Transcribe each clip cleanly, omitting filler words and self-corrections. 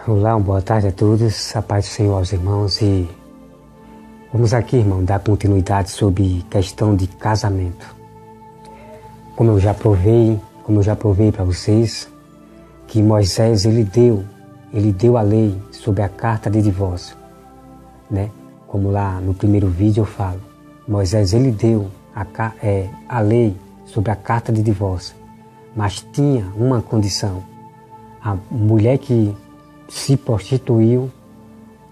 Olá, boa tarde a todos, a paz do Senhor aos irmãos, e vamos aqui, irmão, dar continuidade sobre questão de casamento. Como eu já provei para vocês, que Moisés ele deu a lei sobre a carta de divórcio, né? Como lá no primeiro vídeo eu falo, Moisés ele deu a lei sobre a carta de divórcio, mas tinha uma condição: a mulher que se prostituiu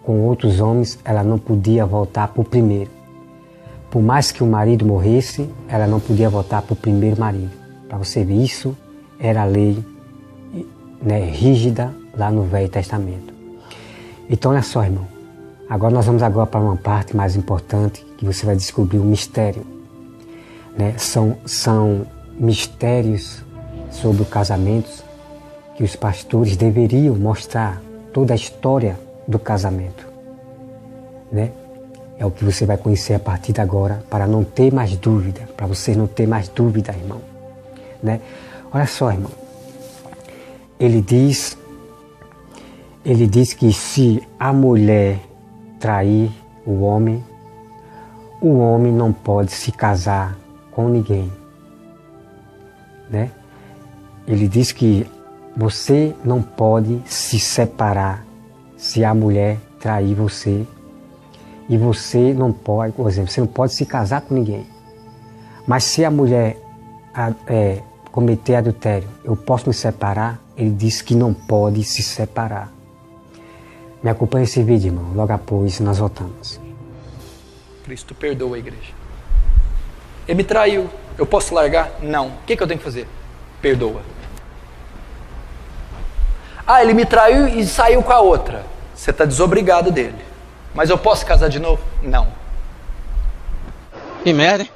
com outros homens, ela não podia voltar para o primeiro. Por mais que o marido morresse, ela não podia voltar para o primeiro marido. Para você ver, isso era a lei, né, rígida lá no Velho Testamento. Então olha só, irmão, agora nós vamos para uma parte mais importante, que você vai descobrir um mistério, né? São mistérios sobre o casamento que os pastores deveriam mostrar toda a história do casamento, né? É o que você vai conhecer a partir de agora, para não ter mais dúvida, para você não ter mais dúvida, irmão, né? Olha só, irmão, ele diz que se a mulher trair o homem não pode se casar com ninguém, né? Ele diz que você não pode se separar se a mulher trair você, e você não pode, por exemplo, você não pode se casar com ninguém. Mas se a mulher cometer adultério, eu posso me separar? Ele diz que não pode se separar. Me acompanhe esse vídeo, irmão, logo após nós voltamos. Cristo perdoa a igreja. Ele me traiu, eu posso largar? Não. O que eu tenho que fazer? Perdoa. Ah, ele me traiu e saiu com a outra. Você está desobrigado dele. Mas eu posso casar de novo? Não. Que merda, hein?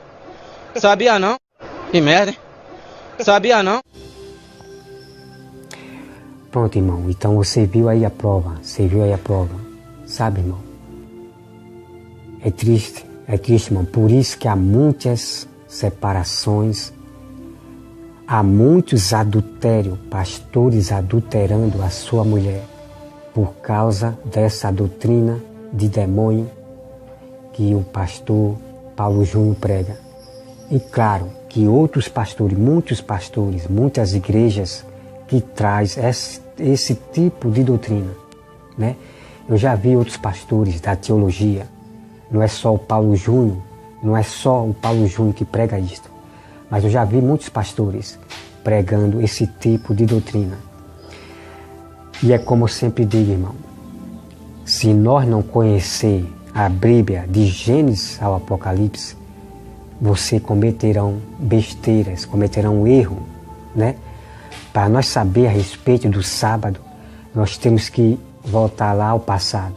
Sabia não? Que merda, hein? Sabia não? Pronto, irmão. Então você viu aí a prova. Sabe, irmão? É triste, irmão. Por isso que há muitas separações, há muitos adultérios, pastores adulterando a sua mulher, por causa dessa doutrina de demônio que o pastor Paulo Júnior prega. E claro que outros pastores, muitas igrejas que traz esse tipo de doutrina, né? Eu já vi outros pastores da teologia, não é só o Paulo Júnior que prega isto, mas eu já vi muitos pastores pregando esse tipo de doutrina. E é como eu sempre digo, irmão, se nós não conhecer a Bíblia de Gênesis ao Apocalipse, você cometerão besteiras, cometerão erro, né? Para nós saber a respeito do sábado, nós temos que voltar lá ao passado.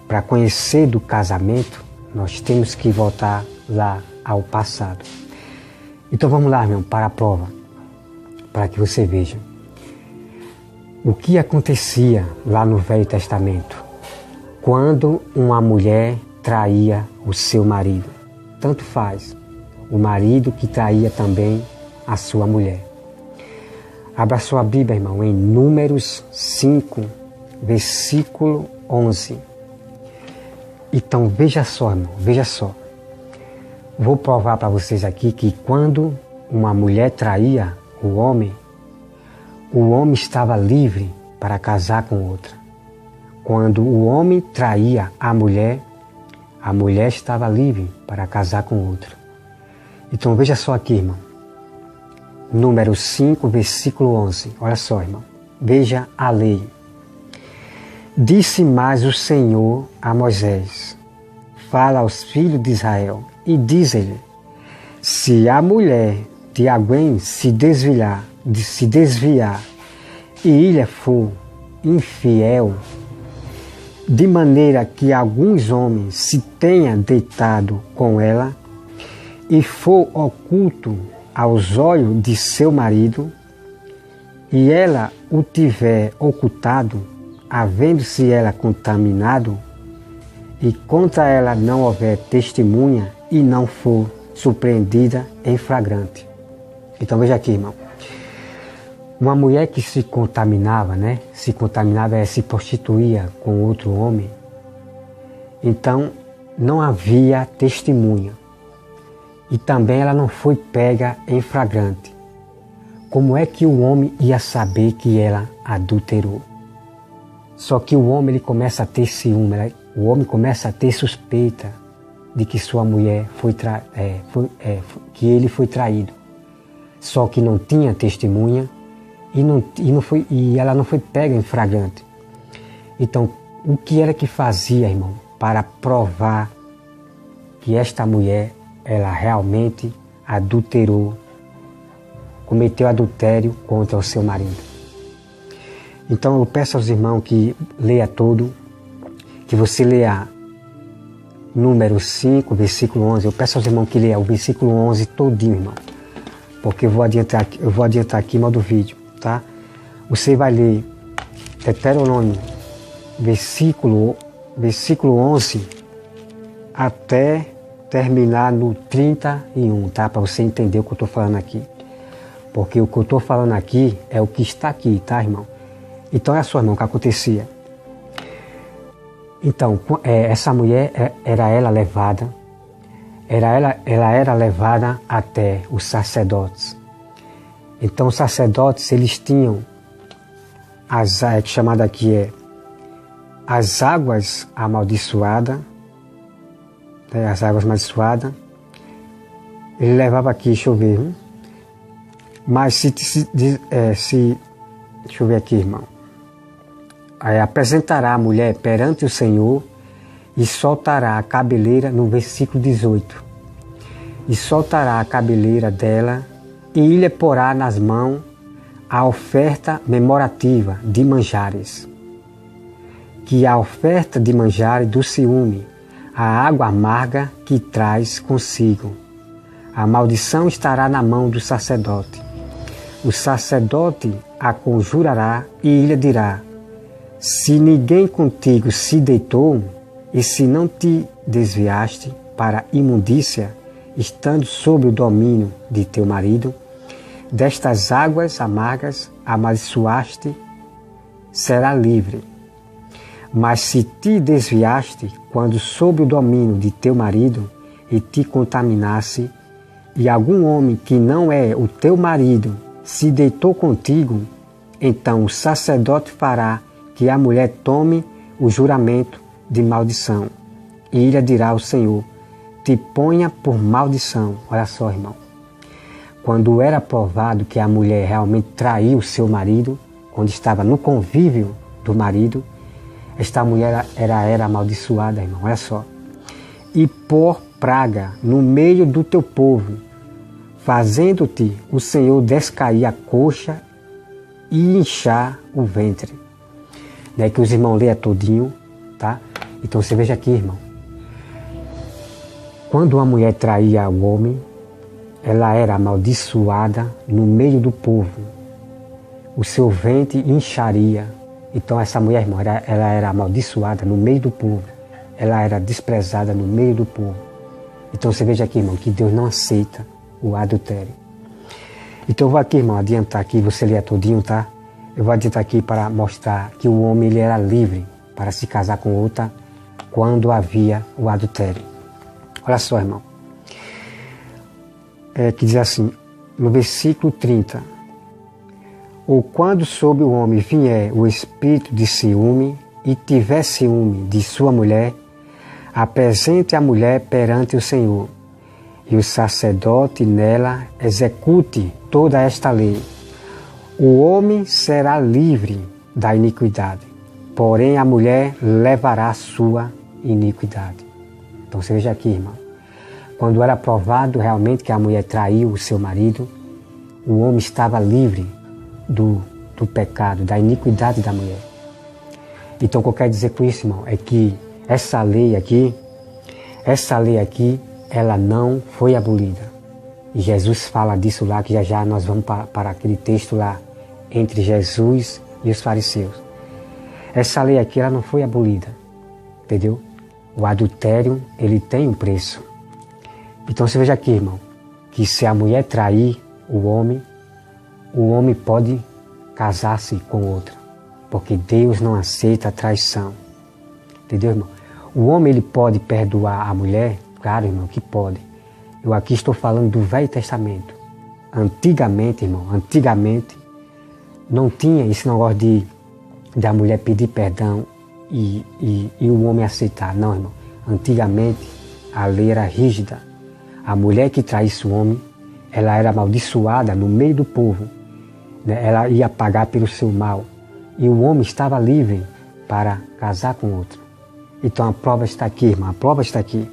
Para conhecer do casamento, nós temos que voltar lá ao passado. Então vamos lá, irmão, para a prova, para que você veja. O que acontecia lá no Velho Testamento, quando uma mulher traía o seu marido? Tanto faz, o marido que traía também a sua mulher. Abra sua Bíblia, irmão, em Números 5, versículo 11. Então veja só, irmão, veja só. Vou provar para vocês aqui que quando uma mulher traía o homem estava livre para casar com outra. Quando o homem traía a mulher estava livre para casar com outra. Então veja só aqui, irmão. Número 5, versículo 11. Olha só, irmão. Veja a lei. Disse mais o Senhor a Moisés: fala aos filhos de Israel e diz-lhe: se a mulher de alguém se desviar e ele for infiel, de maneira que alguns homens se tenham deitado com ela e for oculto aos olhos de seu marido, e ela o tiver ocultado, havendo-se ela contaminado, e contra ela não houver testemunha e não for surpreendida em flagrante. Então veja aqui, irmão. Uma mulher que se contaminava, né? Se contaminava, se prostituía com outro homem. Então, não havia testemunha. E também ela não foi pega em flagrante. Como é que o homem ia saber que ela adulterou? Só que o homem ele começa a ter ciúme, o homem começa a ter suspeita de que sua mulher que ele foi traído. Só que não tinha testemunha e ela não foi pega em flagrante. Então, o que era que fazia, irmão, para provar que esta mulher, ela realmente adulterou, cometeu adultério contra o seu marido? Então eu peço aos irmãos que leia todo, que você leia número 5, versículo 11. Eu peço aos irmãos que leia o versículo 11 todinho, irmão, porque eu vou adiantar aqui no do vídeo, tá? Você vai ler Deuteronômio, versículo 11 até terminar no 31, tá? Para você entender o que eu estou falando aqui. Porque o que eu estou falando aqui é o que está aqui, tá, irmão? Então é só, irmão, o que acontecia. Então, essa mulher ela era levada até os sacerdotes. Então os sacerdotes, eles tinham chamada aqui as águas amaldiçoadas, né, as águas amaldiçoadas. Ele levava aqui, deixa eu ver, mas deixa eu ver aqui, irmão. Apresentará a mulher perante o Senhor e soltará a cabeleira, no versículo 18. E soltará a cabeleira dela e lhe porá nas mãos a oferta memorativa de manjares. Que a oferta de manjares do ciúme, a água amarga que traz consigo. A maldição estará na mão do sacerdote. O sacerdote a conjurará e lhe dirá: se ninguém contigo se deitou, e se não te desviaste para imundícia, estando sob o domínio de teu marido, destas águas amargas amaldiçoaste, será livre. Mas se te desviaste, quando sob o domínio de teu marido, e te contaminasse, e algum homem que não é o teu marido se deitou contigo, então o sacerdote fará que a mulher tome o juramento de maldição. E ele dirá ao Senhor: te ponha por maldição. Olha só, irmão. Quando era provado que a mulher realmente traiu o seu marido, quando estava no convívio do marido, esta mulher era amaldiçoada, irmão. Olha só. E por praga no meio do teu povo, fazendo-te o Senhor descair a coxa e inchar o ventre. Daí que os irmãos leiam todinho, tá? Então você veja aqui, irmão. Quando uma mulher traía o homem, ela era amaldiçoada no meio do povo. O seu ventre incharia. Então essa mulher, irmão, ela era amaldiçoada no meio do povo. Ela era desprezada no meio do povo. Então você veja aqui, irmão, que Deus não aceita o adultério. Então eu vou aqui, irmão, adiantar aqui, você leia todinho, tá? Eu vou adiantar aqui para mostrar que o homem ele era livre para se casar com outra quando havia o adultério. Olha só, irmão. Que diz assim, no versículo 30. Ou quando sobre o homem vier o espírito de ciúme e tiver ciúme de sua mulher, apresente a mulher perante o Senhor, e o sacerdote nela execute toda esta lei. O homem será livre da iniquidade, porém a mulher levará a sua iniquidade. Então você veja aqui, irmão. Quando era provado realmente que a mulher traiu o seu marido, o homem estava livre do pecado, da iniquidade da mulher. Então o que eu quero dizer com isso, irmão, é que essa lei aqui, ela não foi abolida. E Jesus fala disso lá, que já nós vamos para aquele texto lá, entre Jesus e os fariseus. Essa lei aqui, ela não foi abolida, entendeu? O adultério, ele tem um preço. Então você veja aqui, irmão, que se a mulher trair o homem pode casar-se com outra, porque Deus não aceita a traição. Entendeu, irmão? O homem ele pode perdoar a mulher? Claro, irmão, que pode. Eu aqui estou falando do Velho Testamento. Antigamente, irmão, não tinha esse negócio de a mulher pedir perdão e o homem aceitar. Não, irmão. Antigamente, a lei era rígida. A mulher que traísse o homem, ela era amaldiçoada no meio do povo. Né? Ela ia pagar pelo seu mal. E o homem estava livre para casar com outro. Então a prova está aqui, irmão. A prova está aqui.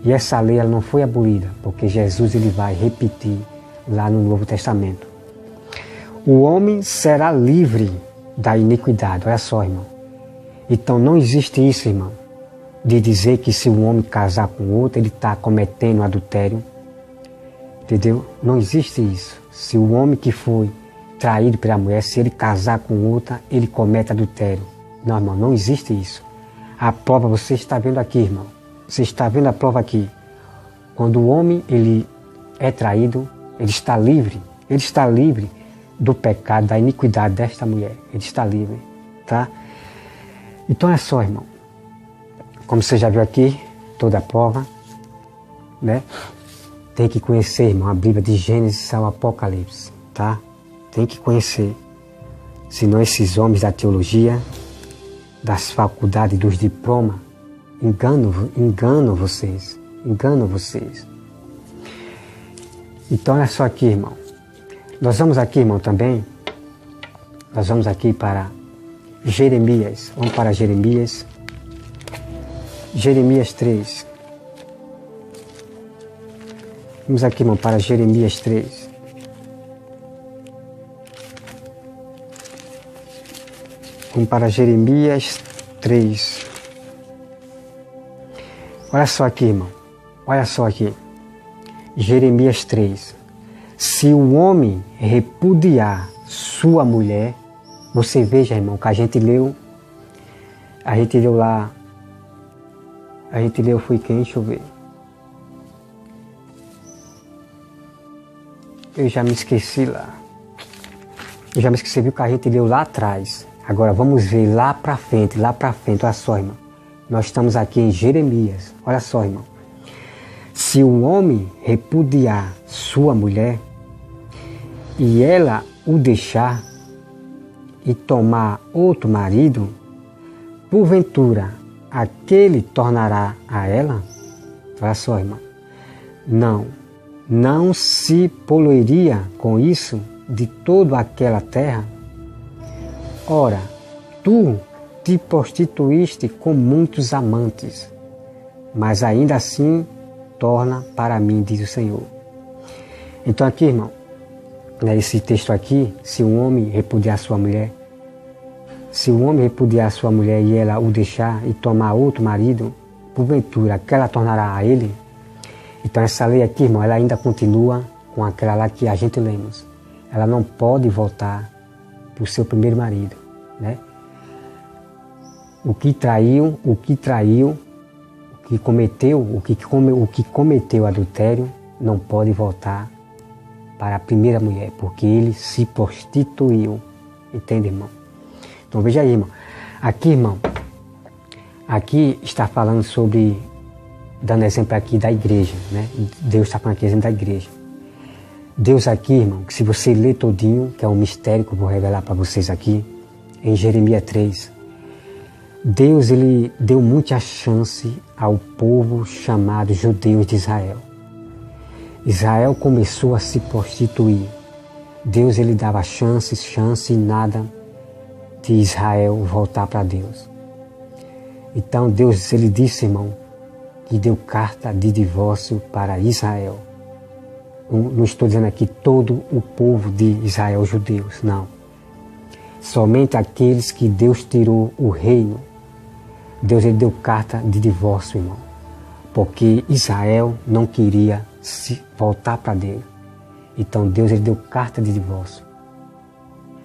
E essa lei ela não foi abolida, porque Jesus ele vai repetir lá no Novo Testamento. O homem será livre da iniquidade. Olha só, irmão. Então não existe isso, irmão, de dizer que se um homem casar com outro, ele está cometendo adultério. Entendeu? Não existe isso. Se o homem que foi traído pela mulher, se ele casar com outra, ele comete adultério. Não, irmão, não existe isso. A prova você está vendo aqui, irmão. Você está vendo a prova aqui. Quando o homem ele é traído, ele está livre. Ele está livre do pecado, da iniquidade desta mulher. Ele está livre, tá? Então é só, irmão. Como você já viu aqui, toda a prova, né? Tem que conhecer, irmão, a Bíblia de Gênesis ao Apocalipse, tá? Tem que conhecer. Senão esses homens da teologia, das faculdades, dos diplomas, enganam vocês. Então é só aqui, irmão. Nós vamos aqui, irmão, também. Nós vamos aqui para Jeremias. Vamos para Jeremias. Jeremias 3. Vamos aqui, irmão, para Jeremias 3. Vamos para Jeremias 3. Olha só aqui, irmão. Olha só aqui. Jeremias 3. Se o homem repudiar sua mulher, você veja, irmão, que a gente leu lá. A gente leu, foi quem? Deixa eu ver. Eu já me esqueci lá. Viu que a gente leu lá atrás. Agora vamos ver lá para frente. Olha só, irmão. Nós estamos aqui em Jeremias. Olha só, irmão. Se o homem repudiar sua mulher e ela o deixar e tomar outro marido, porventura aquele tornará a ela? Olha só, irmão. Não se poluiria com isso de toda aquela terra? Ora, tu te prostituíste com muitos amantes, mas ainda assim torna para mim, diz o Senhor. Então aqui, irmão, nesse texto aqui, se um homem repudiar sua mulher, e ela o deixar e tomar outro marido, porventura que ela tornará a ele? Então essa lei aqui, irmão, ela ainda continua com aquela lá que a gente lemos. Ela não pode voltar para o seu primeiro marido, né? O que cometeu adultério não pode voltar para a primeira mulher, porque ele se prostituiu. Entende, irmão? Então veja aí, irmão. Aqui, irmão, aqui está falando sobre, dando exemplo aqui da igreja, né? Deus está falando aqui exemplo da igreja. Deus aqui, irmão, que se você ler todinho, que é um mistério que eu vou revelar para vocês aqui, em Jeremias 3, Deus ele deu muita chance ao povo chamado judeus de Israel. Israel começou a se prostituir. Deus ele dava chance e nada de Israel voltar para Deus. Então Deus ele disse, irmão, que deu carta de divórcio para Israel. Não estou dizendo aqui todo o povo de Israel, judeus, não. Somente aqueles que Deus tirou o reino. Deus ele deu carta de divórcio, irmão, porque Israel não queria se voltar para Deus. Então Deus ele deu carta de divórcio.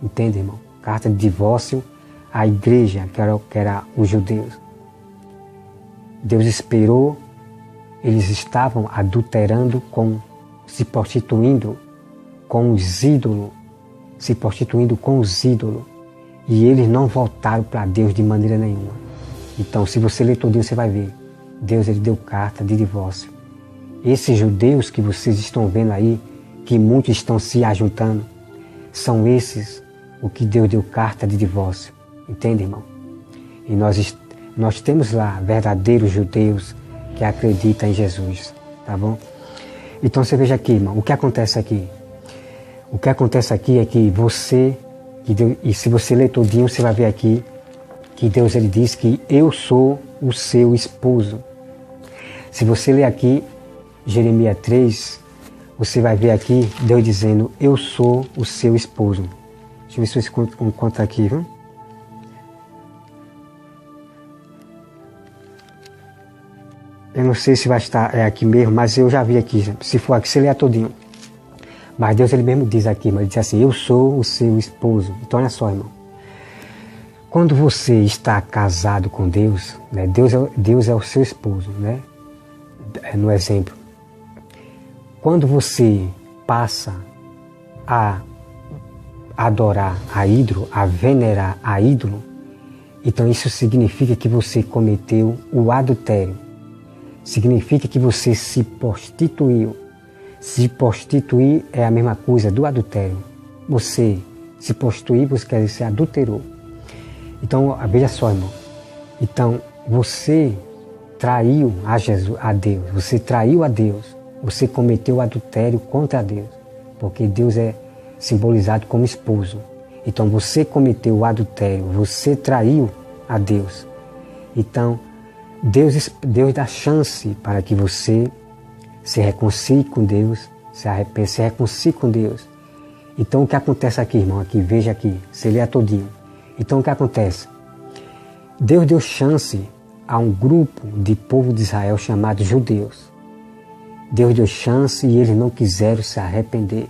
Entende, irmão? Carta de divórcio à igreja, que era os judeus. Deus esperou, eles estavam adulterando se prostituindo com os ídolos se prostituindo com os ídolos. E eles não voltaram para Deus de maneira nenhuma. Então, se você ler todinho, você vai ver. Deus ele deu carta de divórcio. Esses judeus que vocês estão vendo aí, que muitos estão se ajuntando, são esses o que Deus deu carta de divórcio. Entende, irmão? E nós temos lá verdadeiros judeus que acreditam em Jesus. Tá bom? Então você veja aqui, irmão, o que acontece aqui? O que acontece aqui é que você, e se você ler todinho, você vai ver aqui que Deus ele diz que eu sou o seu esposo. Se você ler aqui Jeremias 3, você vai ver aqui Deus dizendo eu sou o seu esposo. Deixa eu ver se eu encontro aqui, viu? Eu não sei se vai estar aqui mesmo, mas eu já vi aqui. Se for aqui, você lê todinho. Mas Deus ele mesmo diz aqui, mas ele diz assim, eu sou o seu esposo. Então olha só, irmão. Quando você está casado com Deus, né, Deus é o seu esposo, né? No exemplo. Quando você passa a adorar a ídolo, a venerar a ídolo, então isso significa que você cometeu o adultério. Significa que você se prostituiu. Se prostituir é a mesma coisa do adultério. Você se prostituir, você quer dizer, você adulterou. Então, veja só, irmão. Então, você traiu a Deus. Você traiu a Deus. Você cometeu adultério contra Deus. Porque Deus é simbolizado como esposo. Então, você cometeu o adultério. Você traiu a Deus. Então, Deus dá chance para que você se reconcilie com Deus, se arrependa, se reconcilie com Deus. Então o que acontece aqui, irmão? Aqui, veja aqui, você lê todinho. Então o que acontece? Deus deu chance a um grupo de povo de Israel chamado judeus. Deus deu chance e eles não quiseram se arrepender.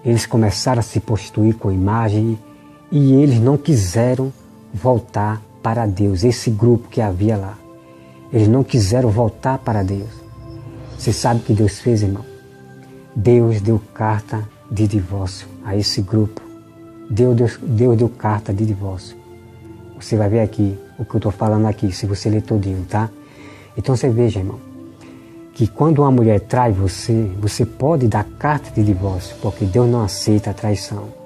Eles começaram a se prostituir com imagem e eles não quiseram voltar para Deus, esse grupo que havia lá. Eles não quiseram voltar para Deus. Você sabe o que Deus fez, irmão? Deus deu carta de divórcio a esse grupo. Deus deu carta de divórcio. Você vai ver aqui o que eu estou falando aqui, se você ler todinho, tá? Então você veja, irmão, que quando uma mulher trai você, você pode dar carta de divórcio, porque Deus não aceita a traição.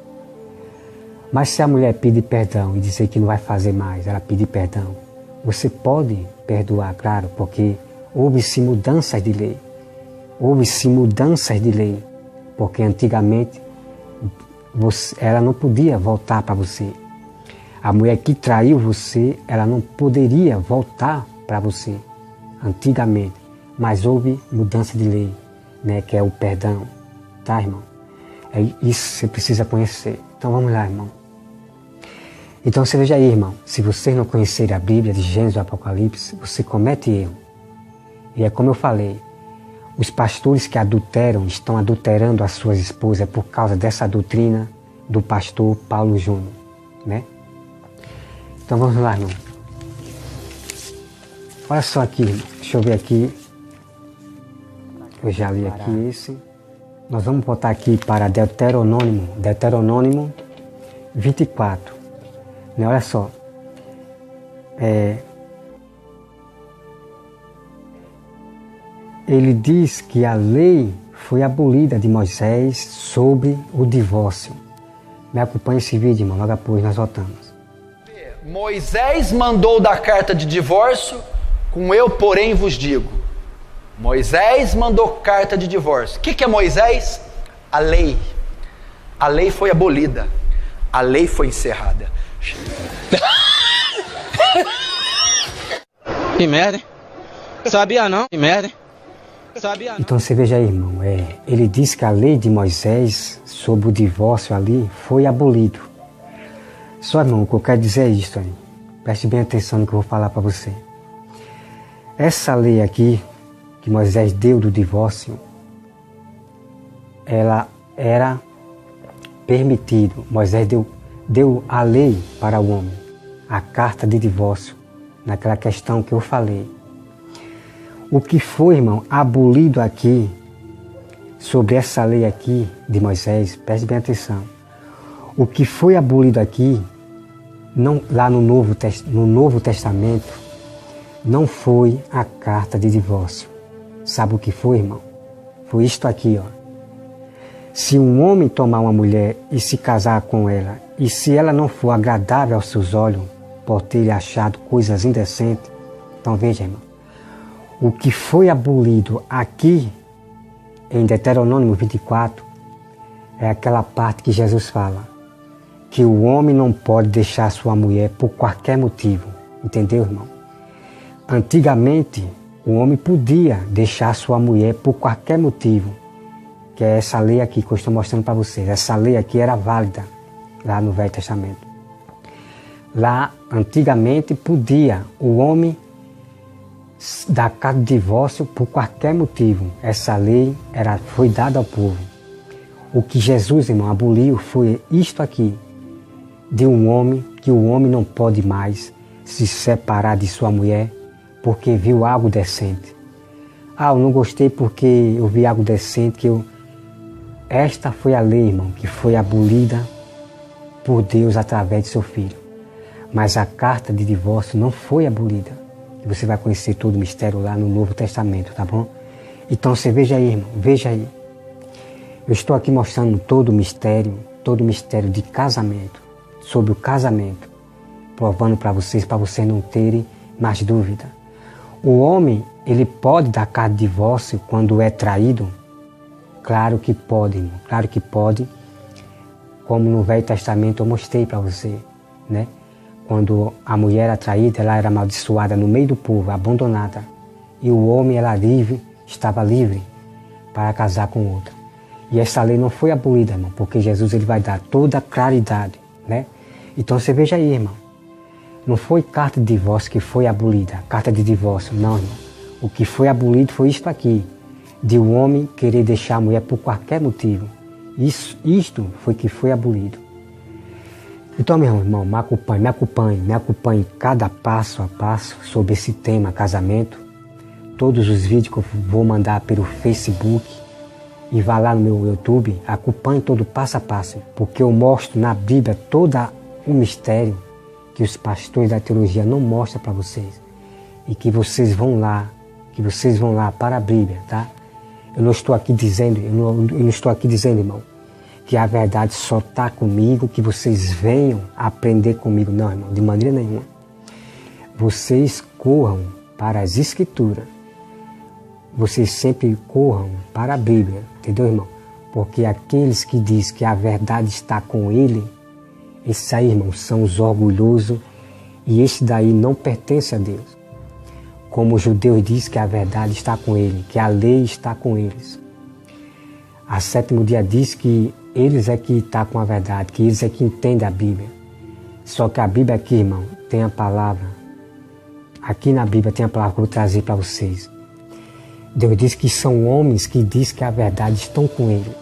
Mas se a mulher pedir perdão e dizer que não vai fazer mais, ela pedir perdão, você pode perdoar, claro, porque houve-se mudanças de lei. Houve-se mudanças de lei, porque antigamente ela não podia voltar para você. A mulher que traiu você, ela não poderia voltar para você, antigamente. Mas houve mudança de lei, né, que é o perdão, tá, irmão? Isso você precisa conhecer. Então vamos lá, irmão. Então você veja aí, irmão, se vocês não conhecerem a Bíblia de Gênesis e Apocalipse, você comete erro. E é como eu falei, os pastores que adulteram, estão adulterando as suas esposas por causa dessa doutrina do pastor Paulo Júnior, né? Então vamos lá, irmão. Olha só aqui, irmão. Deixa eu ver aqui. Eu já li aqui esse. Nós vamos botar aqui para Deuteronômio 24. Olha só, ele diz que a lei foi abolida de Moisés sobre o divórcio. Me acompanhe esse vídeo, irmão, logo após nós voltamos. Moisés mandou dar carta de divórcio, com eu, porém, vos digo. Moisés mandou carta de divórcio. O que é Moisés? A lei. A lei foi abolida. A lei foi encerrada. Que merda, hein? Sabia não? Que merda, hein? Sabia não? Então você veja aí, irmão, ele diz que a lei de Moisés sobre o divórcio ali foi abolido. Só, irmão, o que eu quero dizer é isso aí. Preste bem atenção no que eu vou falar para você. Essa lei aqui, que Moisés deu do divórcio, ela era permitido. Moisés deu a lei para o homem, a carta de divórcio, naquela questão que eu falei. O que foi, irmão, abolido aqui, sobre essa lei aqui de Moisés, preste bem atenção. O que foi abolido aqui, não, lá no Novo Testamento, não foi a carta de divórcio. Sabe o que foi, irmão? Foi isto aqui, ó. Se um homem tomar uma mulher e se casar com ela, e se ela não for agradável aos seus olhos, por ter achado coisas indecentes, então veja, irmão, o que foi abolido aqui, em Deuteronômio 24, é aquela parte que Jesus fala, que o homem não pode deixar sua mulher por qualquer motivo. Entendeu, irmão? Antigamente, o homem podia deixar sua mulher por qualquer motivo, que é essa lei aqui que eu estou mostrando para vocês. Essa lei aqui era válida lá no Velho Testamento. Lá, antigamente, podia o homem dar carta de divórcio por qualquer motivo. Essa lei foi dada ao povo. O que Jesus, irmão, aboliu foi isto aqui, de um homem, que o homem não pode mais se separar de sua mulher porque viu algo decente. Eu não gostei porque eu vi algo decente, Esta foi a lei, irmão, que foi abolida por Deus através de seu Filho. Mas a carta de divórcio não foi abolida. Você vai conhecer todo o mistério lá no Novo Testamento, tá bom? Então você veja aí, irmão, veja aí. Eu estou aqui mostrando todo o mistério de casamento, sobre o casamento, provando para vocês não terem mais dúvida. O homem, ele pode dar carta de divórcio quando é traído? Claro que pode, irmão, claro que pode. Como no Velho Testamento eu mostrei para você, né? Quando a mulher era traída, ela era amaldiçoada no meio do povo, abandonada. E o homem estava livre para casar com outra. E essa lei não foi abolida, irmão, porque Jesus ele vai dar toda a claridade, né? Então você veja aí, irmão. Não foi carta de divórcio que foi abolida, carta de divórcio, não, irmão. O que foi abolido foi isto aqui, de um homem querer deixar a mulher por qualquer motivo. Isto foi que foi abolido. Então, meu irmão, me acompanhe cada passo a passo sobre esse tema casamento. Todos os vídeos que eu vou mandar pelo Facebook e vá lá no meu YouTube, acompanhe todo passo a passo, porque eu mostro na Bíblia todo o mistério que os pastores da teologia não mostram para vocês. E que vocês vão lá para a Bíblia, tá? Eu não estou aqui dizendo, irmão, que a verdade só está comigo, que vocês venham aprender comigo. Não, irmão, de maneira nenhuma. Vocês corram para as Escrituras. Vocês sempre corram para a Bíblia, entendeu, irmão? Porque aqueles que dizem que a verdade está com ele, esses aí, irmão, são os orgulhosos e esse daí não pertence a Deus. Como os judeus dizem que a verdade está com ele, que a lei está com eles. A sétimo dia diz que eles é que estão com a verdade, que eles é que entendem a Bíblia. Só que a Bíblia aqui, irmão, tem a palavra. Aqui na Bíblia tem a palavra que eu vou trazer para vocês. Deus diz que são homens que dizem que a verdade estão com ele.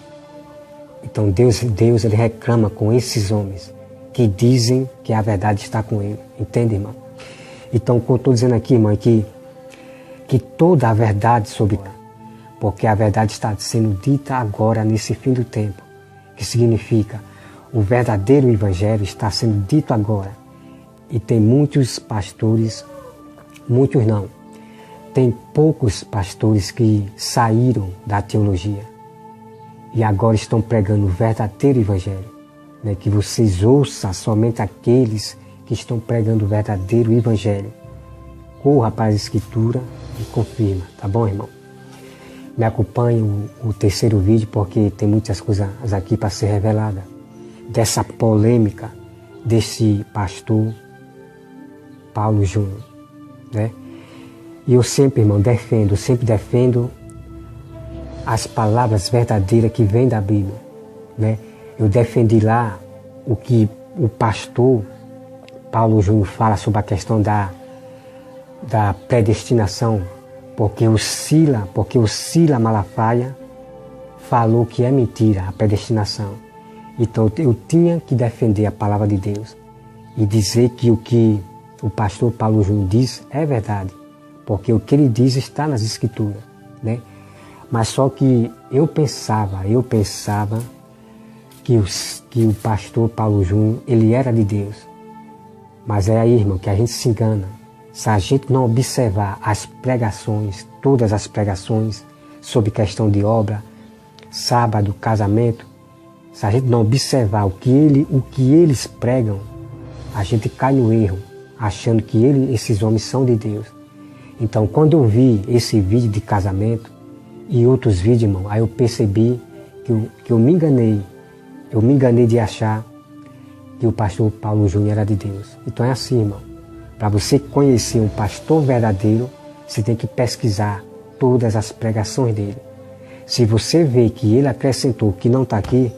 Então Deus ele reclama com esses homens que dizem que a verdade está com ele. Entende, irmão? Então o que eu estou dizendo aqui, irmão, é que toda a verdade sobre... Porque a verdade está sendo dita agora, nesse fim do tempo. Que significa, o verdadeiro evangelho está sendo dito agora. E tem muitos pastores, muitos não, tem poucos pastores que saíram da teologia e agora estão pregando o verdadeiro evangelho. Né? Que vocês ouçam somente aqueles que estão pregando o verdadeiro evangelho. Corra para a Escritura e confirma, tá bom, irmão? Me acompanhe o terceiro vídeo, porque tem muitas coisas aqui para ser revelada. Dessa polêmica desse pastor Paulo Júnior, né? E eu sempre, irmão, defendo as palavras verdadeiras que vêm da Bíblia, né? Eu defendi lá o que o pastor Paulo Júnior fala sobre a questão da predestinação, porque o Sila Malafaia falou que é mentira a predestinação. Então eu tinha que defender a palavra de Deus e dizer que o que o pastor Paulo Júnior diz é verdade, porque o que ele diz está nas Escrituras, né? Mas só que eu pensava que o pastor Paulo Júnior, ele era de Deus. Mas é aí, irmão, que a gente se engana. Se a gente não observar as pregações, todas as pregações sobre questão de obra, sábado, casamento, se a gente não observar o que eles pregam, a gente cai no erro, achando que esses homens são de Deus. Então, quando eu vi esse vídeo de casamento e outros vídeos, irmão, aí eu percebi que eu me enganei. Eu me enganei de achar que o pastor Paulo Júnior era de Deus. Então é assim, irmão. Para você conhecer um pastor verdadeiro, você tem que pesquisar todas as pregações dele. Se você vê que ele acrescentou que não está aqui,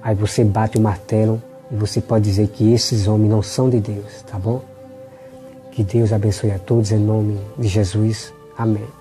aí você bate o martelo e você pode dizer que esses homens não são de Deus, tá bom? Que Deus abençoe a todos em nome de Jesus. Amém.